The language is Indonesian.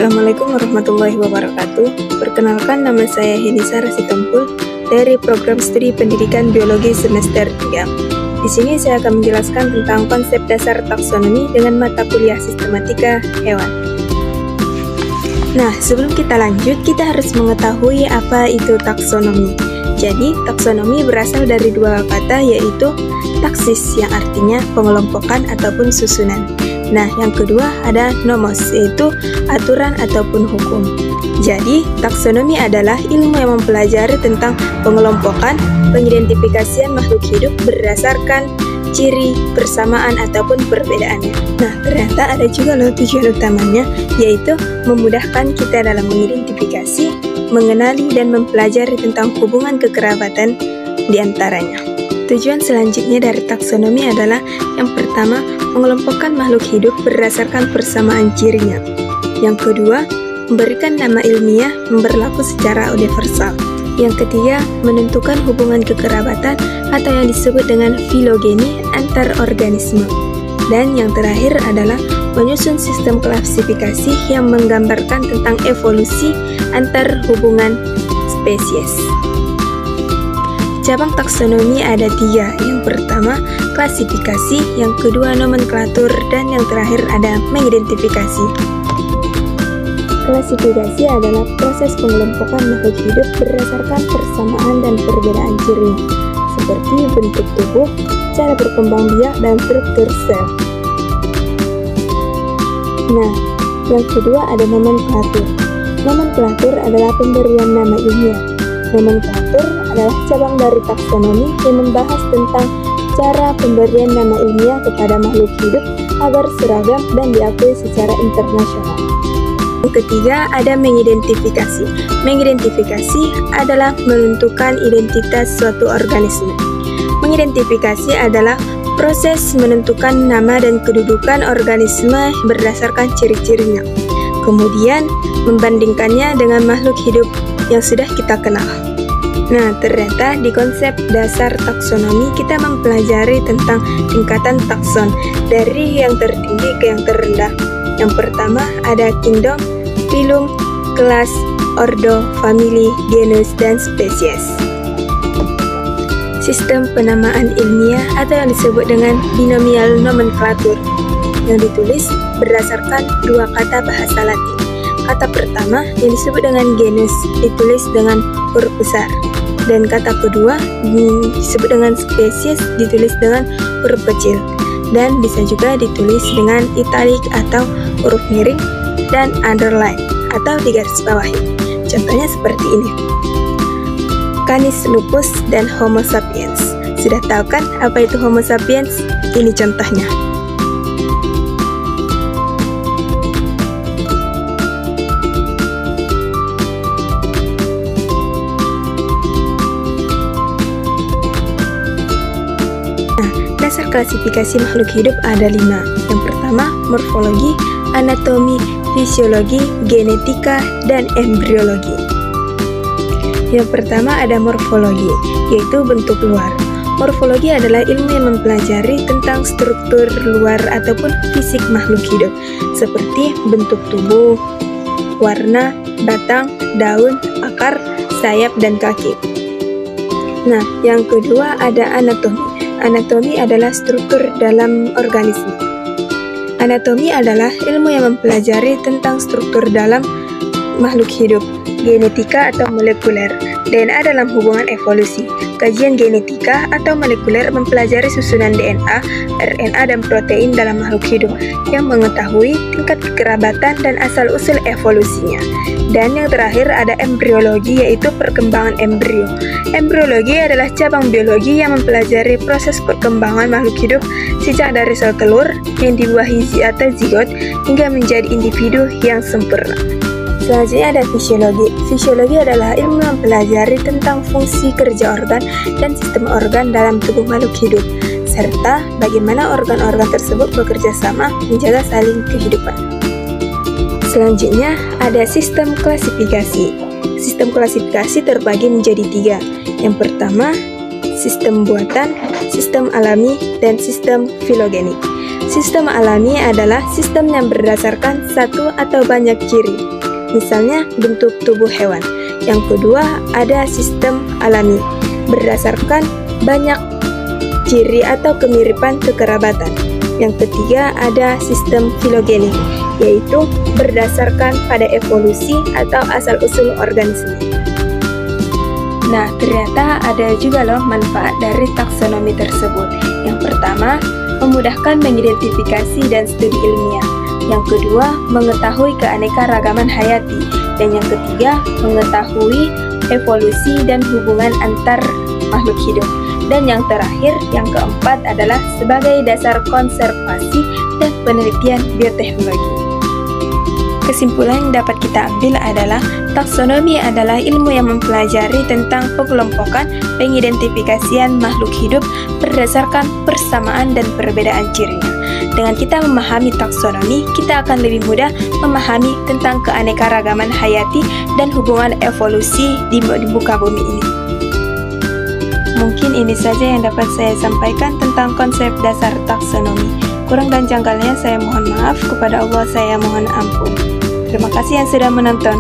Assalamualaikum warahmatullahi wabarakatuh. Perkenalkan, nama saya Henisa Rasitompul dari Program Studi Pendidikan Biologi Semester 3. Di sini saya akan menjelaskan tentang konsep dasar taksonomi dengan mata kuliah sistematika hewan. Nah, sebelum kita lanjut, kita harus mengetahui apa itu taksonomi. Jadi, taksonomi berasal dari dua kata, yaitu taksis yang artinya pengelompokan ataupun susunan. Nah, yang kedua ada nomos, yaitu aturan ataupun hukum. Jadi, taksonomi adalah ilmu yang mempelajari tentang pengelompokan, pengidentifikasian makhluk hidup berdasarkan ciri, persamaan, ataupun perbedaannya. Nah, ternyata ada juga loh tujuan utamanya, yaitu memudahkan kita dalam mengidentifikasi, mengenali, dan mempelajari tentang hubungan kekerabatan di antaranya. Tujuan selanjutnya dari taksonomi adalah yang pertama, mengelompokkan makhluk hidup berdasarkan persamaan cirinya. Yang kedua, memberikan nama ilmiah yang berlaku secara universal. Yang ketiga, menentukan hubungan kekerabatan atau yang disebut dengan filogeni antar organisme. Dan yang terakhir adalah menyusun sistem klasifikasi yang menggambarkan tentang evolusi antar hubungan spesies. Cabang taksonomi ada 3. Yang pertama, klasifikasi, yang kedua, nomenklatur, dan yang terakhir ada mengidentifikasi. Klasifikasi adalah proses pengelompokan makhluk hidup berdasarkan persamaan dan perbedaan ciri, seperti bentuk tubuh, cara berkembang biak, dan struktur sel. Nah, yang kedua ada nomenklatur. Nomenklatur adalah pemberian nama ilmiah. Nomenklatur adalah cabang dari taksonomi yang membahas tentang cara pemberian nama ilmiah kepada makhluk hidup agar seragam dan diakui secara internasional. Yang ketiga ada mengidentifikasi. Mengidentifikasi adalah menentukan identitas suatu organisme. Mengidentifikasi adalah proses menentukan nama dan kedudukan organisme berdasarkan ciri-cirinya. Kemudian membandingkannya dengan makhluk hidup yang sudah kita kenal. Nah, ternyata di konsep dasar taksonomi kita mempelajari tentang tingkatan takson dari yang tertinggi ke yang terendah. Yang pertama ada kingdom, phylum, kelas, ordo, famili, genus, dan spesies. Sistem penamaan ilmiah atau yang disebut dengan binomial nomenklatur yang ditulis berdasarkan dua kata bahasa Latin. Kata pertama yang disebut dengan genus ditulis dengan huruf besar, dan kata kedua disebut dengan spesies ditulis dengan huruf kecil, dan bisa juga ditulis dengan italik atau huruf miring dan underline atau digaris bawahi. Contohnya seperti ini: Canis lupus dan Homo sapiens. Sudah tahu kan apa itu Homo sapiens? Ini contohnya. Dasar klasifikasi makhluk hidup ada 5. Yang pertama, morfologi, anatomi, fisiologi, genetika, dan embriologi. Yang pertama ada morfologi, yaitu bentuk luar. Morfologi adalah ilmu yang mempelajari tentang struktur luar ataupun fisik makhluk hidup, seperti bentuk tubuh, warna, batang, daun, akar, sayap, dan kaki. Nah, yang kedua ada anatomi. Anatomi adalah struktur dalam organisme. Anatomi adalah ilmu yang mempelajari tentang struktur dalam makhluk hidup. Genetika atau molekuler, DNA dalam hubungan evolusi. Kajian genetika atau molekuler mempelajari susunan DNA, RNA, dan protein dalam makhluk hidup yang mengetahui tingkat kekerabatan dan asal-usul evolusinya. Dan yang terakhir ada embriologi, yaitu perkembangan embrio. Embriologi adalah cabang biologi yang mempelajari proses perkembangan makhluk hidup sejak dari sel telur yang dibuahi atau zigot hingga menjadi individu yang sempurna. Selanjutnya ada fisiologi. Fisiologi adalah ilmu yang mempelajari tentang fungsi kerja organ dan sistem organ dalam tubuh makhluk hidup, serta bagaimana organ-organ tersebut bekerja sama menjaga saling kehidupan. Selanjutnya ada sistem klasifikasi. Sistem klasifikasi terbagi menjadi 3. Yang pertama, sistem buatan, sistem alami, dan sistem filogeni. Sistem alami adalah sistem yang berdasarkan satu atau banyak ciri, misalnya bentuk tubuh hewan. Yang kedua, ada sistem alami, berdasarkan banyak ciri atau kemiripan kekerabatan. Yang ketiga, ada sistem filogenik, yaitu berdasarkan pada evolusi atau asal-usul organisme. Nah, ternyata ada juga loh manfaat dari taksonomi tersebut. Yang pertama, memudahkan mengidentifikasi dan studi ilmiah. Yang kedua, mengetahui keanekaragaman hayati. Dan yang ketiga, mengetahui evolusi dan hubungan antar makhluk hidup. Dan yang terakhir, yang keempat adalah sebagai dasar konservasi dan penelitian bioteknologi. Kesimpulan yang dapat kita ambil adalah taksonomi adalah ilmu yang mempelajari tentang pengelompokan, pengidentifikasian makhluk hidup berdasarkan persamaan dan perbedaan cirinya. Dengan kita memahami taksonomi, kita akan lebih mudah memahami tentang keanekaragaman hayati dan hubungan evolusi di muka bumi ini. Mungkin ini saja yang dapat saya sampaikan tentang konsep dasar taksonomi. Kurang dan janggalnya saya mohon maaf, kepada Allah saya mohon ampun. Terima kasih yang sudah menonton.